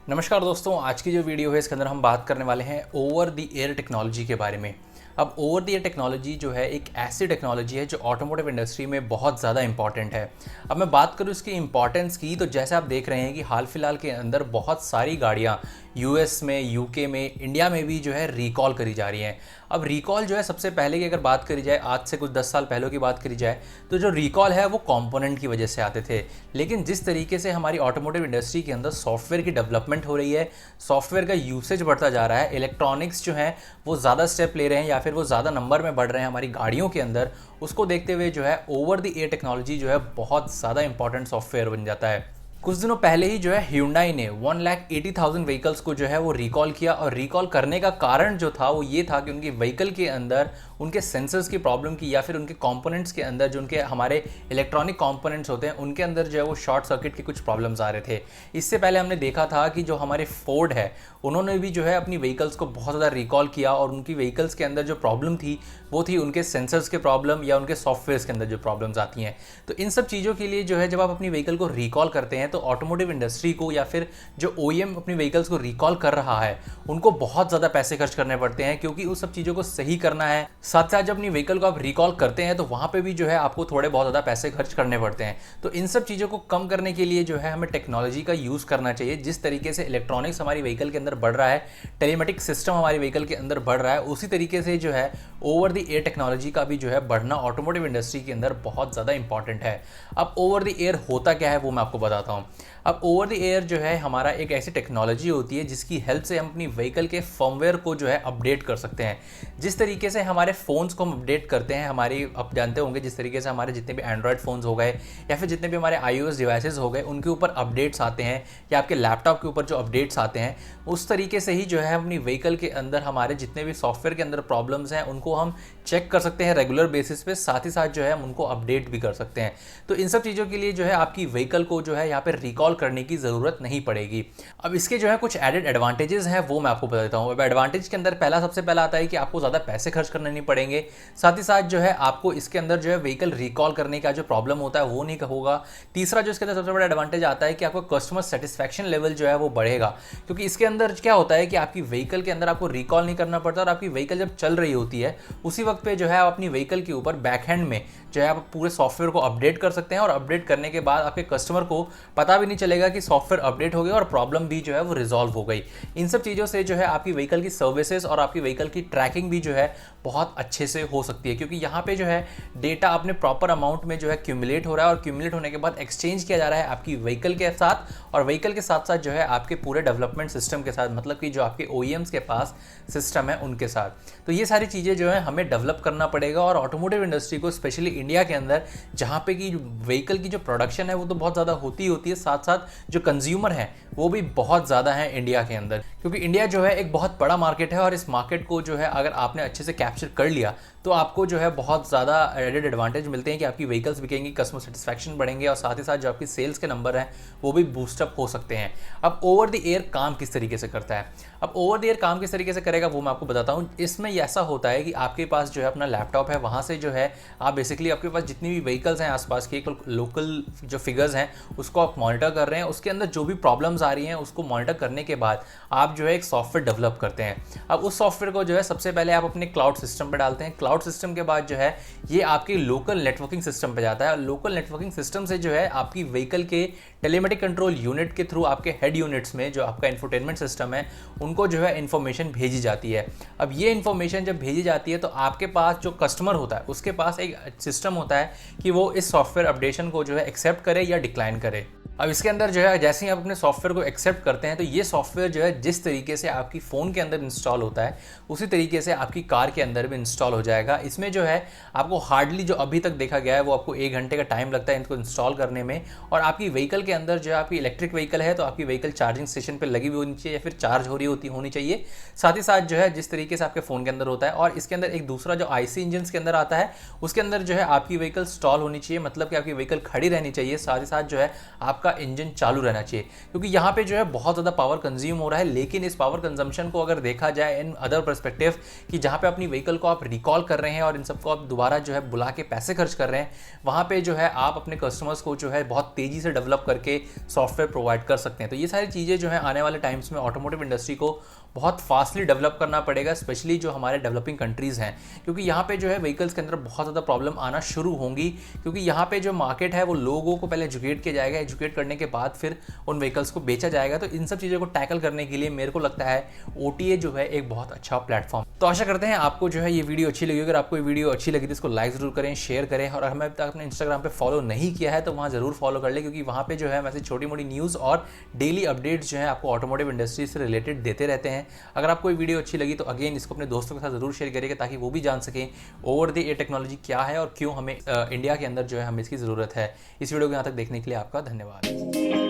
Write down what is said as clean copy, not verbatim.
नमस्कार दोस्तों, आज की जो वीडियो है इसके अंदर हम बात करने वाले हैं ओवर द एयर टेक्नोलॉजी के बारे में। अब ओवर द एयर टेक्नोलॉजी जो है एक ऐसी टेक्नोलॉजी है जो ऑटोमोटिव इंडस्ट्री में बहुत ज़्यादा इंपॉर्टेंट है। अब मैं बात करूँ इसकी इंपॉर्टेंस की, तो जैसे आप देख रहे हैं कि हाल फिलहाल के अंदर बहुत सारी गाड़ियाँ यूएस में, यूके में, इंडिया में भी जो है रिकॉल करी जा रही हैं। अब रिकॉल जो है सबसे पहले की अगर बात करी जाए, आज से कुछ 10 साल पहले की बात करी जाए, तो जो रिकॉल है वो कंपोनेंट की वजह से आते थे। लेकिन जिस तरीके से हमारी ऑटोमोटिव इंडस्ट्री के अंदर सॉफ्टवेयर की डेवलपमेंट हो रही है, सॉफ्टवेयर का यूसेज बढ़ता जा रहा है, इलेक्ट्रॉनिक्स जो है वो ज़्यादा स्टेप ले रहे हैं या फिर वो ज़्यादा नंबर में बढ़ रहे हैं हमारी गाड़ियों के अंदर, उसको देखते हुए जो है ओवर द एयर टेक्नोलॉजी जो है बहुत ज़्यादा इंपॉर्टेंट सॉफ्टवेयर बन जाता है। कुछ दिनों पहले ही जो है Hyundai ने 1,80,000 व्हीकल्स को जो है वो रिकॉल किया, और रिकॉल करने का कारण जो था वो ये था कि उनकी व्हीकल के अंदर उनके सेंसर्स की प्रॉब्लम की, या फिर उनके कंपोनेंट्स के अंदर जो उनके हमारे इलेक्ट्रॉनिक कंपोनेंट्स होते हैं उनके अंदर जो है वो शॉर्ट सर्किट के कुछ प्रॉब्लम्स आ रहे थे। इससे पहले हमने देखा था कि जो हमारे फोर्ड है उन्होंने भी जो है अपनी व्हीकल्स को बहुत ज़्यादा रिकॉल किया, और उनकी व्हीकल्स के अंदर जो प्रॉब्लम थी वो थी उनके सेंसर्स के प्रॉब्लम या उनके सॉफ्टवेयर के अंदर जो प्रॉब्लम्स आती हैं। तो इन सब चीज़ों के लिए जो है जब आप अपनी व्हीकल को रिकॉल करते हैं तो ऑटोमोटिव इंडस्ट्री को या फिर जो OEM अपनी व्हीकल्स को रिकॉल कर रहा है उनको बहुत ज़्यादा पैसे खर्च करने पड़ते हैं, क्योंकि उस सब चीज़ों को सही करना है। साथ साथ जब अपनी व्हीकल को आप रिकॉल करते हैं तो वहाँ पे भी जो है आपको थोड़े बहुत ज़्यादा पैसे खर्च करने पड़ते हैं। तो इन सब चीज़ों को कम करने के लिए जो है हमें टेक्नोलॉजी का यूज़ करना चाहिए। जिस तरीके से इलेक्ट्रॉनिक्स हमारी व्हीकल के अंदर बढ़ रहा है, टेलीमेटिक सिस्टम हमारी व्हीकल के अंदर बढ़ रहा है, उसी तरीके से जो है ओवर द एयर टेक्नोलॉजी का भी जो है बढ़ना ऑटोमोटिव इंडस्ट्री के अंदर बहुत ज़्यादा इंपॉर्टेंट है। अब ओवर द एयर होता क्या है वो मैं आपको बताता हूँ। अब ओवर द एयर जो है हमारा एक ऐसी टेक्नोलॉजी होती है जिसकी हेल्प से हम अपनी व्हीकल के फर्मवेयर को जो है अपडेट कर सकते हैं। जिस तरीके से हमारे फ़ोन्स को हम अपडेट करते हैं, हमारी आप जानते होंगे जिस तरीके से हमारे जितने भी एंड्रॉयड फ़ोन्स हो गए या फिर जितने भी हमारे iOS डिवाइसेस हो गए उनके ऊपर अपडेट्स आते हैं, या आपके लैपटॉप के ऊपर जो अपडेट्स आते हैं, उस तरीके से ही जो है अपनी व्हीकल के अंदर हमारे जितने भी सॉफ्टवेयर के अंदर प्रॉब्लम्स हैं उनको हम चेक कर सकते हैं रेगुलर बेसिस पे, साथ ही साथ जो है हम उनको अपडेट भी कर सकते हैं। तो इन सब चीज़ों के लिए जो है आपकी व्हीकल को जो है यहाँ पे रिकॉल करने की ज़रूरत नहीं पड़ेगी। अब इसके जो है कुछ एडेड एडवांटेजेस हैं वो मैं आपको बता देता हूँ। अब एडवांटेज के अंदर सबसे पहला आता है कि आपको ज़्यादा पैसे खर्च करने नहीं पड़ेंगे, साथ ही साथ जो है आपको इसके अंदर जो है व्हीकल रिकॉल करने का जो प्रॉब्लम होता है वो नहीं होगा। तीसरा जो इसके अंदर सबसे बड़ा एडवांटेज आता है कि आपको कस्टमर सेटिस्फैक्शन लेवल जो है वो बढ़ेगा, क्योंकि इसके अंदर क्या होता है कि आपकी व्हीकल के अंदर आपको रिकॉल नहीं करना पड़ता, और आपकी व्हीकल जब चल रही होती है उसी वक्त पे जो है आप अपनी व्हीकल के ऊपर बैकहैंड में जो है आप पूरे सॉफ्टवेयर को अपडेट कर सकते हैं, और अपडेट करने के बाद आपके कस्टमर को पता भी नहीं चलेगा कि सॉफ्टवेयर अपडेट हो गया और प्रॉब्लम भी जो है वो रिजॉल्व हो गई। इन सब चीज़ों से जो है आपकी व्हीकल की सर्विसेज और आपकी व्हीकल की ट्रैकिंग भी जो है बहुत अच्छे से हो सकती है, क्योंकि यहाँ पे जो है डेटा अपने प्रॉपर अमाउंट में जो है क्यूमुलेट हो रहा है, और क्यूमुलेट होने के बाद एक्सचेंज किया जा रहा है आपकी व्हीकल के साथ, और व्हीकल के साथ साथ जो है आपके पूरे डेवलपमेंट सिस्टम के साथ, मतलब कि जो आपके OEMs के पास सिस्टम है उनके साथ। तो ये सारी चीज़ें जो है हमें डेवलप करना पड़ेगा, और ऑटोमोटिव इंडस्ट्री को स्पेशली इंडिया के अंदर जहाँ पे कि व्हीकल की जो प्रोडक्शन है वो तो बहुत ज़्यादा होती है, साथ साथ जो कंज्यूमर है वो भी बहुत ज़्यादा है इंडिया के अंदर, क्योंकि इंडिया जो है एक बहुत बड़ा मार्केट है, और इस मार्केट को जो है अगर आपने अच्छे से कैप्चर कर लिया तो आपको जो है बहुत ज़्यादा एडेड एडवांटेज मिलते हैं कि आपकी व्हीकल्स बिकेंगी, कस्टमर सेटिस्फैक्शन बढ़ेंगे, और साथ ही साथ जो आपकी सेल्स के नंबर हैं वो भी बूस्टअप हो सकते हैं। अब ओवर द एयर काम किस तरीके से करता है, अब ओवर द एयर काम किस तरीके से करेगा वो मैं आपको बताता हूँ। इसमें ऐसा होता है कि आपके पास जो है अपना लैपटॉप है, वहाँ से जो है आप बेसिकली आपके पास जितनी भी व्हीकल्स हैं आसपास की लोकल जो फिगर्स हैं उसको आप मॉनिटर कर रहे हैं, उसके अंदर जो भी प्रॉब्लम्स आ रही हैं उसको मॉनिटर करने के बाद आप जो है एक सॉफ्टवेयर डेवलप करते हैं। अब उस सॉफ्टवेयर को जो है सबसे पहले आप अपने क्लाउड सिस्टम पर डालते हैं, क्लाउड सिस्टम के बाद जो है ये आपके लोकल नेटवर्किंग सिस्टम पे जाता है, लोकल नेटवर्किंग सिस्टम से जो है आपकी व्हीकल के टेलीमेटिक कंट्रोल यूनिट के थ्रू आपके हेड यूनिट्स में जो आपका इंफोटेनमेंट सिस्टम है उनको जो है इन्फॉर्मेशन भेजी जाती है। अब ये इन्फॉर्मेशन जब भेजी जाती है तो आपके पास जो कस्टमर होता है उसके पास एक सिस्टम होता है कि वो इस सॉफ्टवेयर अपडेशन को जो है एक्सेप्ट करे या डिक्लाइन करे। अब इसके अंदर जो है जैसे ही आप अपने सॉफ्टवेयर को एक्सेप्ट करते हैं तो ये सॉफ्टवेयर जो है जिस तरीके से आपकी फ़ोन के अंदर इंस्टॉल होता है उसी तरीके से आपकी कार के अंदर भी इंस्टॉल हो जाएगा। इसमें जो है आपको हार्डली जो अभी तक देखा गया है वो आपको 1 घंटे का टाइम लगता है इनको इंस्टॉल करने में, और आपकी व्हीकल के अंदर जो है आपकी इलेक्ट्रिक व्हीकल है तो आपकी व्हीकल चार्जिंग स्टेशन पर लगी हुई होनी चाहिए या फिर चार्ज हो रही होनी चाहिए। साथ ही साथ जो है जिस तरीके से आपके फ़ोन के अंदर होता है, और इसके अंदर एक दूसरा जो IC इंजन के अंदर आता है उसके अंदर जो है आपकी व्हीकल स्टॉल होनी चाहिए, मतलब कि आपकी व्हीकल खड़ी रहनी चाहिए। साथ ही साथ जो है आपका आपका इंजन चालू रहना चाहिए, क्योंकि यहाँ पे जो है बहुत ज़्यादा पावर कंज्यूम हो रहा है। लेकिन इस पावर कंजम्पशन को अगर देखा जाए इन अदर पर्सपेक्टिव कि जहाँ पे अपनी व्हीकल को आप रिकॉल कर रहे हैं और इन सबको आप दोबारा जो है बुला के पैसे खर्च कर रहे हैं, वहाँ पे जो है आप अपने कस्टमर्स को जो है बहुत तेज़ी से डेवलप करके सॉफ्टवेयर प्रोवाइड कर सकते हैं। तो ये सारी चीज़ें जो है आने वाले टाइम्स में ऑटोमोटिव इंडस्ट्री को बहुत फास्टली डेवलप करना पड़ेगा, स्पेशली जो हमारे डेवलपिंग कंट्रीज़ हैं, क्योंकि यहाँ पे जो है व्हीकल्स के अंदर बहुत ज़्यादा प्रॉब्लम आना शुरू होंगी, क्योंकि यहाँ पे जो मार्केट है वो लोगों को पहले एजुकेट किया जाएगा, एजुकेट करने के बाद फिर उन व्हीकल्स को बेचा जाएगा। तो इन सब चीज़ों को टैकल करने के लिए मेरे को लगता है OTA जो है एक बहुत अच्छा प्लेटफॉर्म। तो आशा करते हैं आपको जो है ये वीडियो अच्छी लगी। अगर आपको ये वीडियो अच्छी लगी तो इसको लाइक ज़रूर करें, शेयर करें, और हमें अब तक अपने इंस्टाग्राम पे फॉलो नहीं किया है तो वहाँ ज़रूर फॉलो कर लें, क्योंकि वहाँ पे जो है वैसे छोटी मोटी न्यूज़ और डेली अपडेट्स जो है आपको ऑटोमोटिव इंडस्ट्री से रिलेटेड देते रहते हैं। अगर आपको ये वीडियो अच्छी लगी तो अगेन इसको अपने दोस्तों के साथ ज़रूर शेयर करिएगा, ताकि वो भी जान सकें ओवर द एयर टेक्नोलॉजी क्या है और क्यों हमें इंडिया के अंदर जो है हमें इसकी ज़रूरत है। इस वीडियो को यहाँ तक देखने के लिए आपका धन्यवाद।